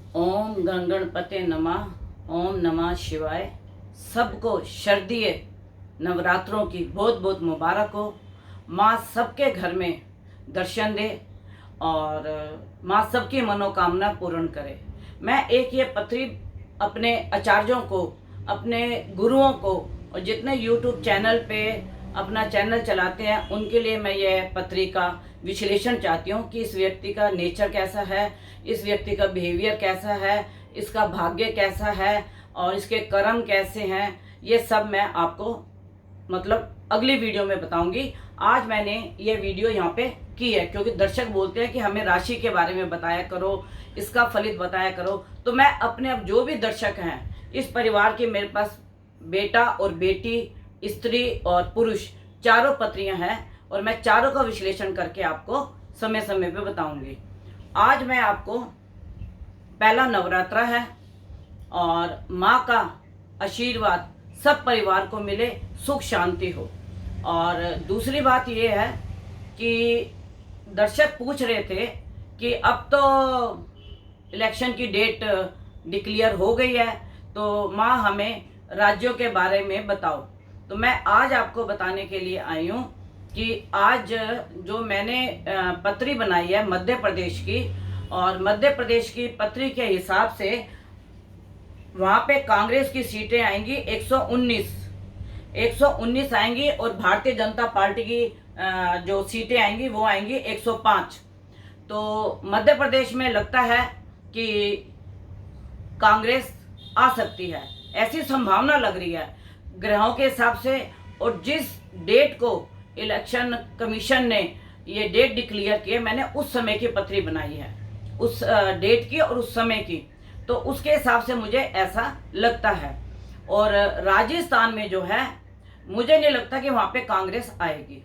ओम गणगणपते नमः। ओम नमः शिवाय। सबको शारदीय नवरात्रों की बहुत बहुत मुबारक हो। माँ सबके घर में दर्शन दे और माँ सबकी मनोकामना पूर्ण करे। मैं एक ये पत्री अपने आचार्यों को, अपने गुरुओं को और जितने यूट्यूब चैनल पे अपना चैनल चलाते हैं उनके लिए मैं ये पत्रिका विश्लेषण चाहती हूँ कि इस व्यक्ति का नेचर कैसा है, इस व्यक्ति का बिहेवियर कैसा है, इसका भाग्य कैसा है और इसके कर्म कैसे हैं। ये सब मैं आपको मतलब अगली वीडियो में बताऊंगी। आज मैंने ये वीडियो यहाँ पे की है क्योंकि दर्शक बोलते हैं कि हमें राशि के बारे में बताया करो, इसका फलित बताया करो। तो मैं अपने अब जो भी दर्शक हैं, इस परिवार के मेरे पास बेटा और बेटी, स्त्री और पुरुष चारों पत्रियां हैं और मैं चारों का विश्लेषण करके आपको समय समय पे बताऊंगी। आज मैं आपको पहला नवरात्रा है और माँ का आशीर्वाद सब परिवार को मिले, सुख शांति हो। और दूसरी बात ये है कि दर्शक पूछ रहे थे कि अब तो इलेक्शन की डेट डिक्लेयर हो गई है, तो माँ हमें राज्यों के बारे में बताओ। तो मैं आज आपको बताने के लिए आई हूँ कि आज जो मैंने पत्री बनाई है मध्य प्रदेश की, और मध्य प्रदेश की पत्री के हिसाब से वहाँ पे कांग्रेस की सीटें आएंगी 119 आएंगी और भारतीय जनता पार्टी की जो सीटें आएंगी वो आएंगी 105। तो मध्य प्रदेश में लगता है कि कांग्रेस आ सकती है, ऐसी संभावना लग रही है ग्रहों के हिसाब से। और जिस डेट को इलेक्शन कमीशन ने ये डेट डिक्लेयर की है, मैंने उस समय की पत्री बनाई है, उस डेट की और उस समय की, तो उसके हिसाब से मुझे ऐसा लगता है। और राजस्थान में जो है मुझे नहीं लगता कि वहाँ पे कांग्रेस आएगी,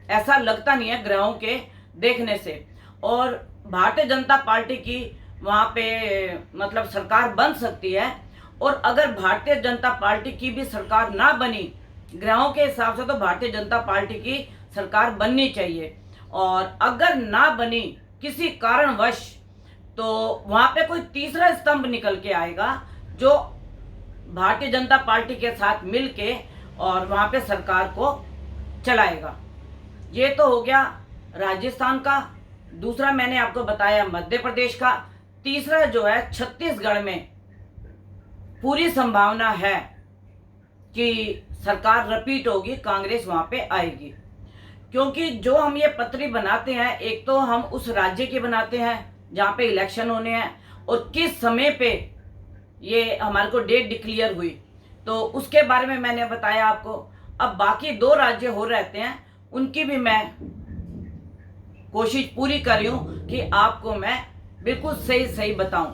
ऐसा लगता नहीं है ग्रहों के देखने से। और भारतीय जनता पार्टी की वहाँ पे मतलब सरकार बन सकती है। और अगर भारतीय जनता पार्टी की भी सरकार ना बनी ग्रहों के हिसाब से, तो भारतीय जनता पार्टी की सरकार बननी चाहिए। और अगर ना बनी किसी कारणवश, तो वहां पे कोई तीसरा स्तंभ निकल के आएगा जो भारतीय जनता पार्टी के साथ मिलके और वहां पे सरकार को चलाएगा। ये तो हो गया राजस्थान का। दूसरा मैंने आपको बताया मध्य प्रदेश का। तीसरा जो है छत्तीसगढ़ में पूरी संभावना है कि सरकार रिपीट होगी, कांग्रेस वहां पे आएगी। क्योंकि जो हम ये पत्री बनाते हैं, एक तो हम उस राज्य की बनाते हैं जहाँ पे इलेक्शन होने हैं और किस समय पे ये हमारे को डेट डिक्लेयर हुई, तो उसके बारे में मैंने बताया आपको। अब बाकी दो राज्य हो रहते हैं, उनकी भी मैं कोशिश पूरी कर रही हूँ कि आपको मैं बिल्कुल सही सही बताऊं।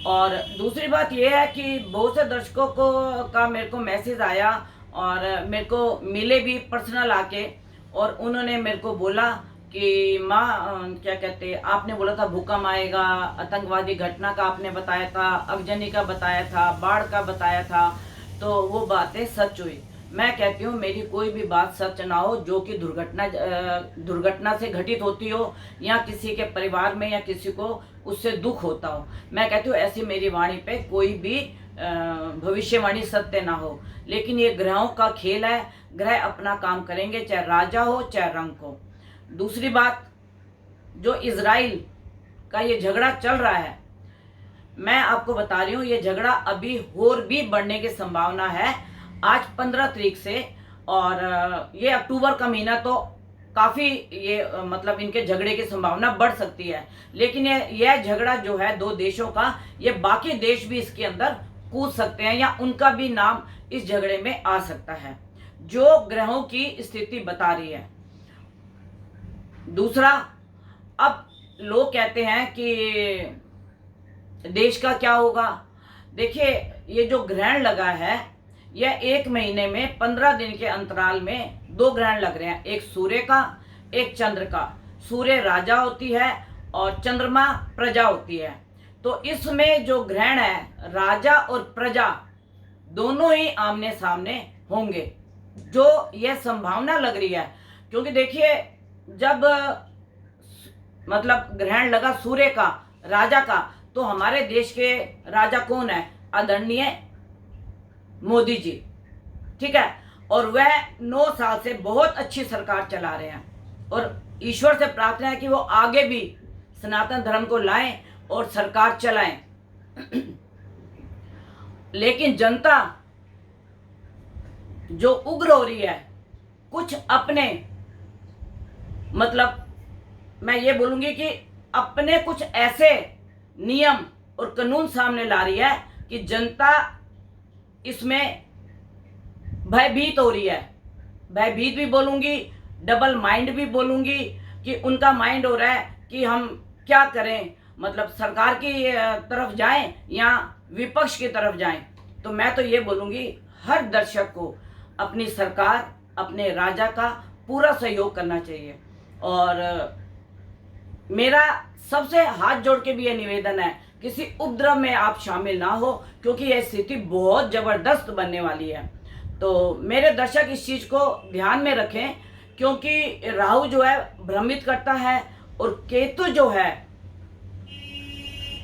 और दूसरी बात यह है कि बहुत से दर्शकों को का मेरे को मैसेज आया और मेरे को मिले भी पर्सनल आके, और उन्होंने मेरे को बोला कि माँ क्या कहते, आपने बोला था भूकंप आएगा, आतंकवादी घटना का आपने बताया था, अगजनी का बताया था, बाढ़ का बताया था, तो वो बातें सच हुई। मैं कहती हूँ मेरी कोई भी बात सच ना हो जो कि दुर्घटना से घटित होती हो या किसी के परिवार में या किसी को उससे दुख होता हो। मैं कहती हूँ ऐसी मेरी वाणी पे कोई भी भविष्यवाणी सत्य ना हो। लेकिन ये ग्रहों का खेल है, ग्रह अपना काम करेंगे, चाहे राजा हो चाहे रंक हो। दूसरी बात, जो इजराइल का ये झगड़ा चल रहा है, मैं आपको बता रही हूँ ये झगड़ा अभी और भी बढ़ने की संभावना है। आज 15 तारीख से, और ये अक्टूबर का महीना तो काफ़ी ये मतलब इनके झगड़े की संभावना बढ़ सकती है। लेकिन यह झगड़ा जो है दो देशों का, ये बाकी देश भी इसके अंदर कूद सकते हैं या उनका भी नाम इस झगड़े में आ सकता है, जो ग्रहों की स्थिति बता रही है। दूसरा, अब लोग कहते हैं कि देश का क्या होगा। देखिए, ये जो ग्रहण लगा है, यह एक महीने में 15 दिन के अंतराल में दो ग्रहण लग रहे हैं, एक सूर्य का एक चंद्र का। सूर्य राजा होती है और चंद्रमा प्रजा होती है। तो इसमें जो ग्रहण है, राजा और प्रजा दोनों ही आमने सामने होंगे, जो यह संभावना लग रही है। क्योंकि देखिए, जब मतलब ग्रहण लगा सूर्य का, राजा का, तो हमारे देश के राजा कौन है? आदरणीय मोदी जी, ठीक है। और वह 9 साल से बहुत अच्छी सरकार चला रहे हैं और ईश्वर से प्रार्थना है कि वो आगे भी सनातन धर्म को लाएं और सरकार चलाएं। लेकिन जनता जो उग्र हो रही है, कुछ अपने मतलब मैं ये बोलूंगी कि अपने कुछ ऐसे नियम और कानून सामने ला रही है कि जनता इसमें भयभीत हो रही है। भयभीत भी बोलूंगी, डबल माइंड भी बोलूंगी कि उनका माइंड हो रहा है कि हम क्या करें, मतलब सरकार की तरफ जाएं या विपक्ष की तरफ जाएं। तो मैं तो ये बोलूंगी हर दर्शक को अपनी सरकार, अपने राजा का पूरा सहयोग करना चाहिए। और मेरा सबसे हाथ जोड़ के भी ये निवेदन है, किसी उपद्रव में आप शामिल ना हो, क्योंकि यह स्थिति बहुत ज़बरदस्त बनने वाली है। तो मेरे दर्शक इस चीज़ को ध्यान में रखें, क्योंकि राहु जो है भ्रमित करता है और केतु जो है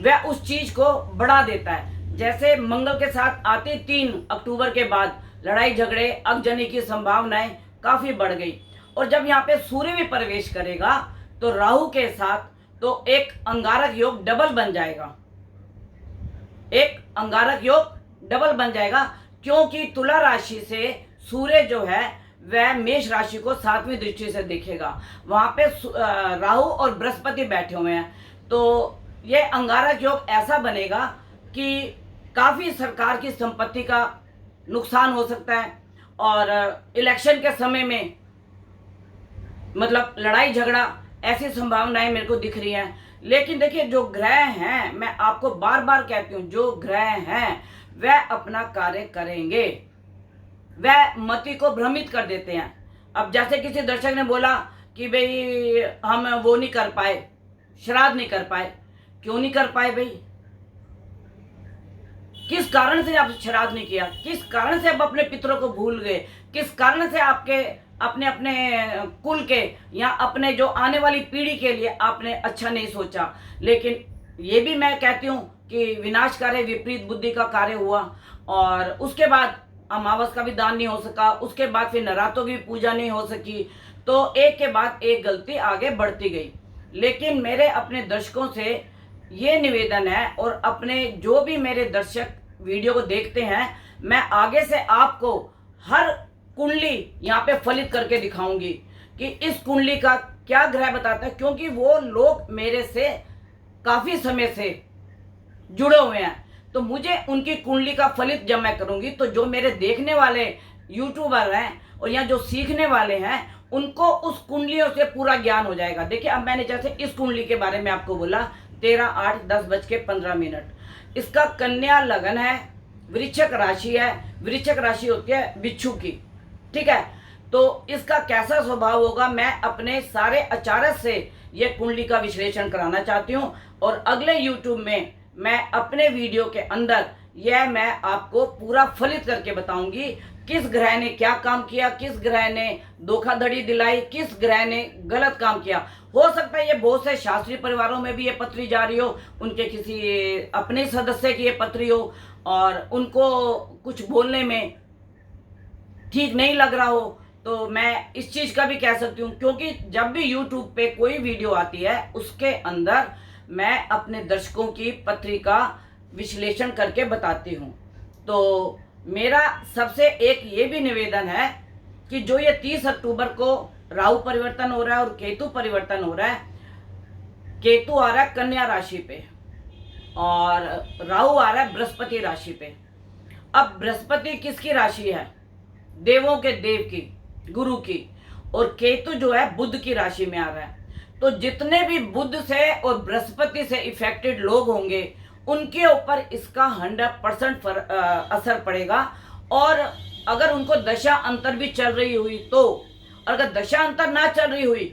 वह उस चीज़ को बढ़ा देता है। जैसे मंगल के साथ आते 3 अक्टूबर के बाद लड़ाई झगड़े, आगजनी की संभावनाएं काफ़ी बढ़ गई। और जब यहाँ पे सूर्य भी प्रवेश करेगा तो राहु के साथ तो एक अंगारक योग डबल बन जाएगा, एक अंगारक योग डबल बन जाएगा, क्योंकि तुला राशि से सूर्य जो है वह मेष राशि को 7वीं दृष्टि से देखेगा। वहाँ पे राहु और बृहस्पति बैठे हुए हैं। तो ये अंगारक योग ऐसा बनेगा कि काफ़ी सरकार की संपत्ति का नुकसान हो सकता है और इलेक्शन के समय में मतलब लड़ाई झगड़ा, ऐसी संभावनाएं मेरे को दिख रही हैं। लेकिन देखिए, जो ग्रह हैं, मैं आपको बार बार कहती हूँ, जो ग्रह हैं वह अपना कार्य करेंगे, वह मति को भ्रमित कर देते हैं। अब जैसे किसी दर्शक ने बोला कि भाई हम वो नहीं कर पाए, श्राद्ध नहीं कर पाए। क्यों नहीं कर पाए भाई? किस कारण से आप श्राद्ध नहीं किया? किस कारण से आप अपने पितरों को भूल गए? किस कारण से आपके अपने अपने कुल के या अपने जो आने वाली पीढ़ी के लिए आपने अच्छा नहीं सोचा? लेकिन ये भी मैं कहती हूँ कि विनाशकारी विपरीत बुद्धि का कार्य हुआ और उसके बाद अमावस का भी दान नहीं हो सका, उसके बाद फिर नरातों की पूजा नहीं हो सकी। तो एक के बाद एक गलती आगे बढ़ती गई। लेकिन मेरे अपने दर्शकों से ये निवेदन है और अपने जो भी मेरे दर्शक वीडियो को देखते हैं, मैं आगे से आपको हर कुंडली यहाँ पे फलित करके दिखाऊंगी कि इस कुंडली का क्या ग्रह बताता है, क्योंकि वो लोग मेरे से काफ़ी समय से जुड़े हुए हैं। तो मुझे उनकी कुंडली का फलित जब मैं करूंगी तो जो मेरे देखने वाले यूट्यूबर हैं और या जो सीखने वाले हैं, उनको उस कुंडलियों से पूरा ज्ञान हो जाएगा। देखिए, अब मैंने जैसे इस कुंडली के बारे में आपको बोला 13/8/10:15। इसका कन्या लगन है, वृश्चिक राशि है। वृश्चिक राशि होती है बिच्छू की, ठीक है। तो इसका कैसा स्वभाव होगा, मैं अपने सारे आचार्य से ये कुंडली का विश्लेषण कराना चाहती हूँ और अगले यूट्यूब में मैं अपने वीडियो के अंदर यह मैं आपको पूरा फलित करके बताऊंगी किस ग्रह ने क्या काम किया, किस ग्रह ने धोखाधड़ी दिलाई, किस ग्रह ने गलत काम किया। हो सकता है ये बहुत से शास्त्रीय परिवारों में भी ये पत्री जा रही हो, उनके किसी अपने सदस्य की ये पत्री हो और उनको कुछ बोलने में ठीक नहीं लग रहा हो। तो मैं इस चीज़ का भी कह सकती हूँ, क्योंकि जब भी यूट्यूब पे कोई वीडियो आती है उसके अंदर मैं अपने दर्शकों की पत्री का विश्लेषण करके बताती हूँ। तो मेरा सबसे एक ये भी निवेदन है कि जो ये 30 अक्टूबर को राहु परिवर्तन हो रहा है और केतु परिवर्तन हो रहा है, केतु आ रहा है कन्या राशि पे और राहु आ रहा है बृहस्पति राशि पे। अब बृहस्पति किसकी राशि है? देवों के देव की, गुरु की, और केतु जो है बुध की राशि में आ रहा है। तो जितने भी बुध से और बृहस्पति से इफेक्टेड लोग होंगे उनके ऊपर इसका 100% असर पड़ेगा। और अगर उनको दशा अंतर भी चल रही हुई तो, अगर दशा अंतर ना चल रही हुई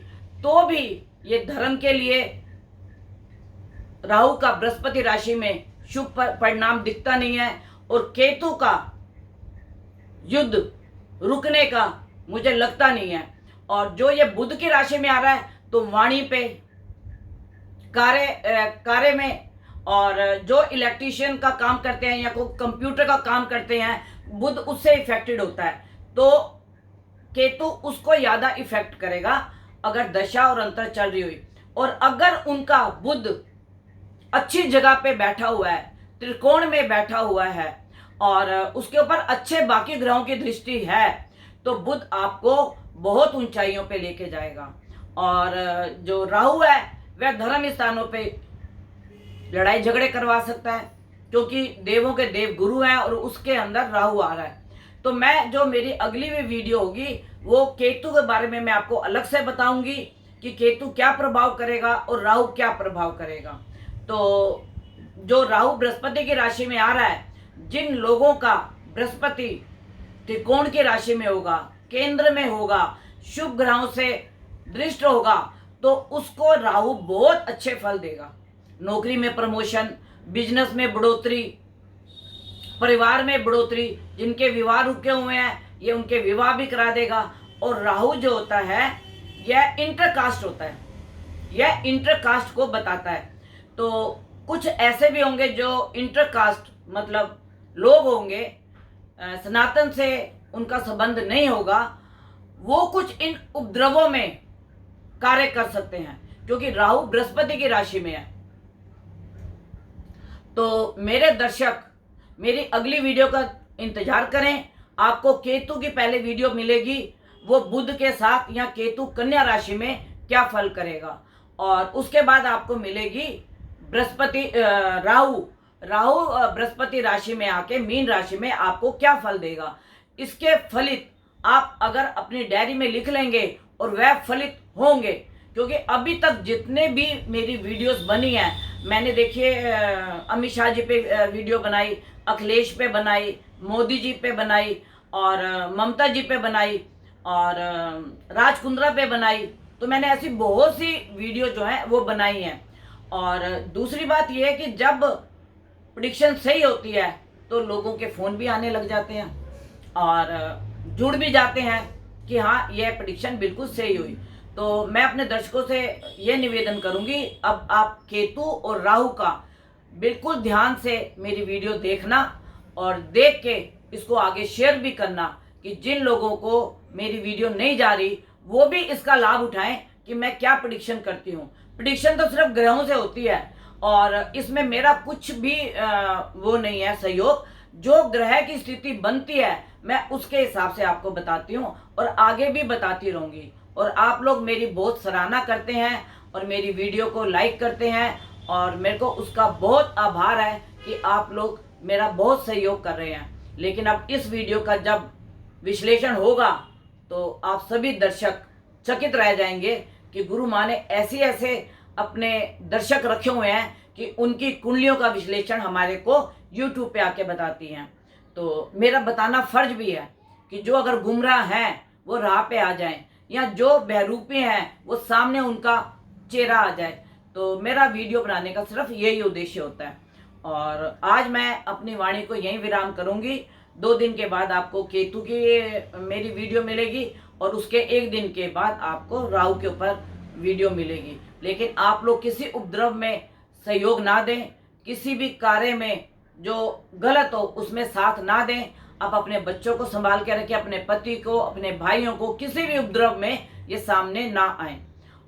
तो भी ये धर्म के लिए राहु का बृहस्पति राशि में शुभ परिणाम दिखता नहीं है और केतु का युद्ध रुकने का मुझे लगता नहीं है। और जो ये बुध की राशि में आ रहा है तो वाणी पे, कार्य में और जो इलेक्ट्रिशियन का काम करते हैं या कोई कंप्यूटर का काम करते हैं बुध उससे इफेक्टेड होता है, तो केतु उसको ज़्यादा इफेक्ट करेगा अगर दशा और अंतर चल रही हुई। और अगर उनका बुध अच्छी जगह पे बैठा हुआ है, त्रिकोण में बैठा हुआ है और उसके ऊपर अच्छे बाकी ग्रहों की दृष्टि है, तो बुध आपको बहुत ऊंचाइयों पे लेके जाएगा। और जो राहु है वह धर्म स्थानों पे लड़ाई झगड़े करवा सकता है, क्योंकि देवों के देव गुरु हैं और उसके अंदर राहु आ रहा है। तो मैं जो मेरी अगली भी वीडियो होगी वो केतु के बारे में मैं आपको अलग से बताऊंगी कि केतु क्या प्रभाव करेगा और राहु क्या प्रभाव करेगा। तो जो राहु बृहस्पति की राशि में आ रहा है, जिन लोगों का बृहस्पति त्रिकोण की राशि में होगा, केंद्र में होगा, शुभ ग्रहों से दृष्ट होगा, तो उसको राहु बहुत अच्छे फल देगा। नौकरी में प्रमोशन, बिजनेस में बढ़ोतरी, परिवार में बढ़ोतरी, जिनके विवाह रुके हुए हैं ये उनके विवाह भी करा देगा। और राहु जो होता है यह इंटरकास्ट होता है, यह इंटरकास्ट को बताता है। तो कुछ ऐसे भी होंगे जो इंटरकास्ट मतलब लोग होंगे, सनातन से उनका संबंध नहीं होगा, वो कुछ इन उपद्रवों में कार्य कर सकते हैं, क्योंकि राहु बृहस्पति की राशि में है। तो मेरे दर्शक मेरी अगली वीडियो का इंतजार करें। आपको केतु की पहले वीडियो मिलेगी, वो बुध के साथ या केतु कन्या राशि में क्या फल करेगा, और उसके बाद आपको मिलेगी बृहस्पति राहु बृहस्पति राशि में आके मीन राशि में आपको क्या फल देगा। इसके फलित आप अगर अपनी डायरी में लिख लेंगे और वह फलित होंगे, क्योंकि अभी तक जितने भी मेरी वीडियोस बनी हैं, मैंने देखिए अमित शाह जी पे वीडियो बनाई, अखिलेश पे बनाई, मोदी जी पे बनाई और ममता जी पे बनाई और राज कुंद्रा पे बनाई। तो मैंने ऐसी बहुत सी वीडियो जो है वो बनाई हैं। और दूसरी बात यह है कि जब प्रेडिक्शन सही होती है तो लोगों के फ़ोन भी आने लग जाते हैं और जुड़ भी जाते हैं कि हाँ यह प्रेडिक्शन बिल्कुल सही हुई। तो मैं अपने दर्शकों से ये निवेदन करूंगी, अब आप केतु और राहु का बिल्कुल ध्यान से मेरी वीडियो देखना और देख के इसको आगे शेयर भी करना कि जिन लोगों को मेरी वीडियो नहीं जा रही वो भी इसका लाभ उठाएं कि मैं क्या प्रेडिक्शन करती हूँ। प्रेडिक्शन तो सिर्फ ग्रहों से होती है और इसमें मेरा कुछ भी वो नहीं है सहयोग। जो ग्रह की स्थिति बनती है मैं उसके हिसाब से आपको बताती हूँ और आगे भी बताती रहूँगी। और आप लोग मेरी बहुत सराहना करते हैं और मेरी वीडियो को लाइक करते हैं और मेरे को उसका बहुत आभार है कि आप लोग मेरा बहुत सहयोग कर रहे हैं। लेकिन अब इस वीडियो का जब विश्लेषण होगा तो आप सभी दर्शक चकित रह जाएंगे कि गुरु माँ ने ऐसे ऐसे अपने दर्शक रखे हुए हैं कि उनकी कुंडलियों का विश्लेषण हमारे को यूट्यूब पे आके बताती हैं। तो मेरा बताना फर्ज भी है कि जो अगर गुमराह हैं वो राह पे आ जाएं या जो बहरूपी हैं वो सामने उनका चेहरा आ जाए। तो मेरा वीडियो बनाने का सिर्फ यही उद्देश्य होता है। और आज मैं अपनी वाणी को यहीं विराम करूंगी। 2 दिन के बाद आपको केतु की मेरी वीडियो मिलेगी और उसके 1 दिन के बाद आपको राहु के ऊपर वीडियो मिलेगी। लेकिन आप लोग किसी उपद्रव में सहयोग ना दें, किसी भी कार्य में जो गलत हो उसमें साथ ना दें। आप अपने बच्चों को संभाल के रखें, अपने पति को, अपने भाइयों को, किसी भी उपद्रव में ये सामने ना आए।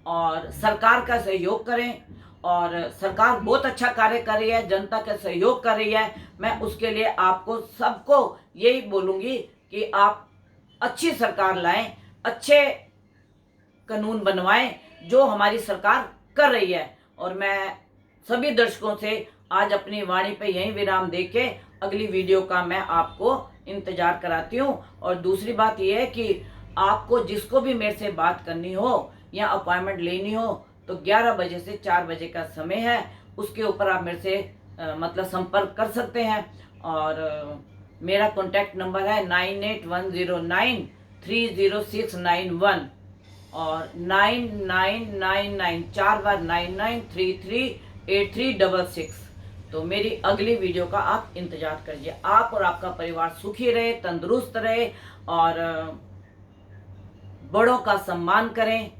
और सरकार का सहयोग करें और सरकार बहुत अच्छा कार्य कर रही है, जनता का सहयोग कर रही है। मैं उसके लिए आपको सबको यही बोलूँगी कि आप अच्छी सरकार लाएं, अच्छे कानून बनवाएं जो हमारी सरकार कर रही है। और मैं सभी दर्शकों से आज अपनी वाणी पे यहीं विराम देके अगली वीडियो का मैं आपको इंतजार कराती हूँ। और दूसरी बात यह है कि आपको जिसको भी मेरे से बात करनी हो या अपॉइंटमेंट लेनी हो तो 11 बजे से 4 बजे का समय है, उसके ऊपर आप मेरे से मतलब संपर्क कर सकते हैं। और मेरा कॉन्टैक्ट नंबर है 9810930691 और 9999 4 बार 99338366। तो मेरी अगली वीडियो का आप इंतजार करिए। आप और आपका परिवार सुखी रहे, तंदुरुस्त रहे और बड़ों का सम्मान करें।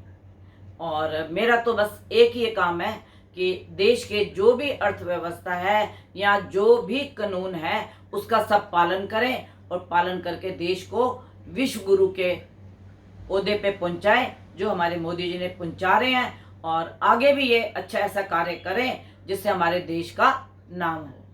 और मेरा तो बस एक ही काम है कि देश के जो भी अर्थव्यवस्था है या जो भी कानून है उसका सब पालन करें और पालन करके देश को विश्व गुरु के ओहदे पे पहुंचाएं जो हमारे मोदी जी ने पहुंचा रहे हैं, और आगे भी ये अच्छा ऐसा कार्य करें जिससे हमारे देश का नाम हो।